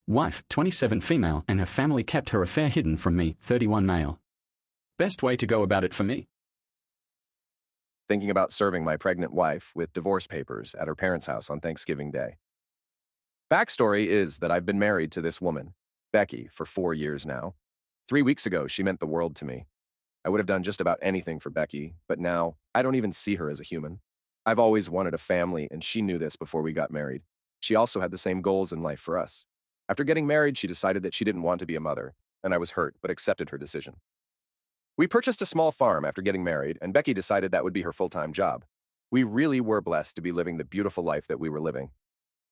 Wife, 27 female, and her family kept her affair hidden from me, 31 male. Best way to go about it for me. Thinking about serving my pregnant wife with divorce papers at her parents' house on Thanksgiving Day. Backstory is that I've been married to this woman, Becky, for 4 years now. 3 weeks ago, she meant the world to me. I would have done just about anything for Becky, but now I don't even see her as a human. I've always wanted a family, and she knew this before we got married. She also had the same goals in life for us. After getting married, she decided that she didn't want to be a mother, and I was hurt, but accepted her decision. We purchased a small farm after getting married, and Becky decided that would be her full-time job. We really were blessed to be living the beautiful life that we were living.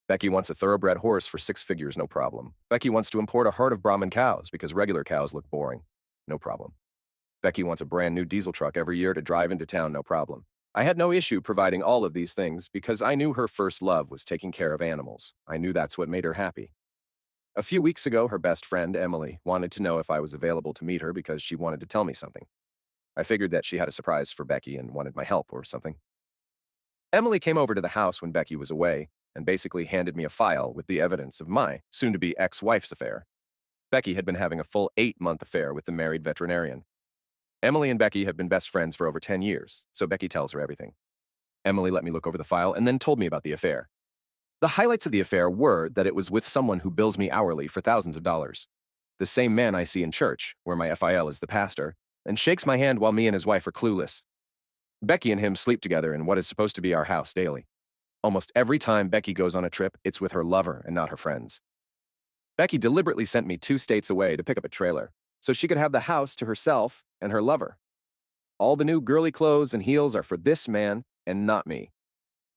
Becky wants a thoroughbred horse for 6 figures, no problem. Becky wants to import a herd of Brahman cows because regular cows look boring. No problem. Becky wants a brand new diesel truck every year to drive into town, no problem. I had no issue providing all of these things because I knew her first love was taking care of animals. I knew that's what made her happy. A few weeks ago, her best friend, Emily, wanted to know if I was available to meet her because she wanted to tell me something. I figured that she had a surprise for Becky and wanted my help or something. Emily came over to the house when Becky was away and basically handed me a file with the evidence of my soon-to-be ex-wife's affair. Becky had been having a full 8-month affair with the married veterinarian. Emily and Becky have been best friends for over 10 years, so Becky tells her everything. Emily let me look over the file and then told me about the affair. The highlights of the affair were that it was with someone who bills me hourly for thousands of dollars. The same man I see in church, where my FIL is the pastor, and shakes my hand while me and his wife are clueless. Becky and him sleep together in what is supposed to be our house daily. Almost every time Becky goes on a trip, it's with her lover and not her friends. Becky deliberately sent me 2 states away to pick up a trailer, so she could have the house to herself and her lover. All the new girly clothes and heels are for this man and not me.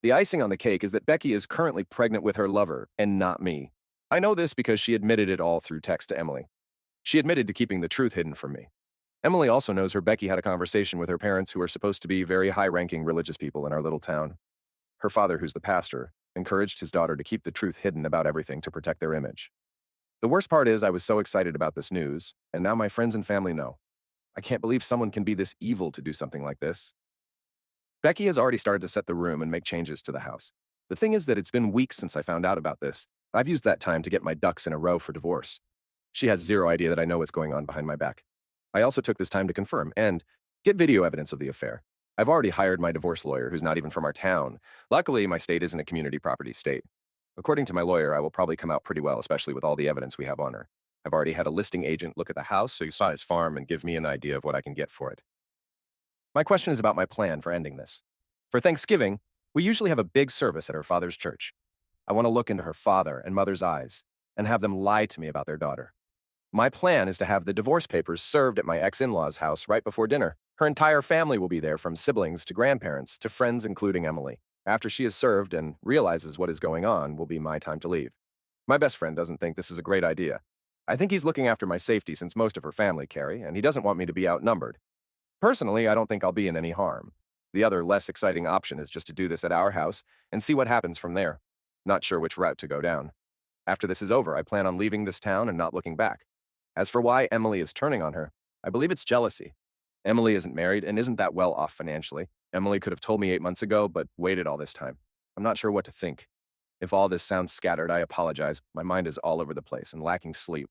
The icing on the cake is that Becky is currently pregnant with her lover and not me. I know this because she admitted it all through text to Emily. She admitted to keeping the truth hidden from me. Emily also knows her Becky had a conversation with her parents who are supposed to be very high-ranking religious people in our little town. Her father, who's the pastor, encouraged his daughter to keep the truth hidden about everything to protect their image. The worst part is I was so excited about this news, and now my friends and family know. I can't believe someone can be this evil to do something like this. Becky has already started to set the room and make changes to the house. The thing is that it's been weeks since I found out about this. I've used that time to get my ducks in a row for divorce. She has zero idea that I know what's going on behind my back. I also took this time to confirm and get video evidence of the affair. I've already hired my divorce lawyer, who's not even from our town. Luckily, my state isn't a community property state. According to my lawyer, I will probably come out pretty well, especially with all the evidence we have on her. I've already had a listing agent look at the house, so you saw his farm and give me an idea of what I can get for it. My question is about my plan for ending this. For Thanksgiving, we usually have a big service at her father's church. I want to look into her father and mother's eyes and have them lie to me about their daughter. My plan is to have the divorce papers served at my ex-in-law's house right before dinner. Her entire family will be there, from siblings to grandparents to friends, including Emily. After she is served and realizes what is going on, will be my time to leave. My best friend doesn't think this is a great idea. I think he's looking after my safety since most of her family carry, and he doesn't want me to be outnumbered. Personally, I don't think I'll be in any harm. The other, less exciting option is just to do this at our house and see what happens from there. Not sure which route to go down. After this is over, I plan on leaving this town and not looking back. As for why Emily is turning on her, I believe it's jealousy. Emily isn't married and isn't that well off financially. Emily could have told me 8 months ago, but waited all this time. I'm not sure what to think. If all this sounds scattered, I apologize. My mind is all over the place and lacking sleep.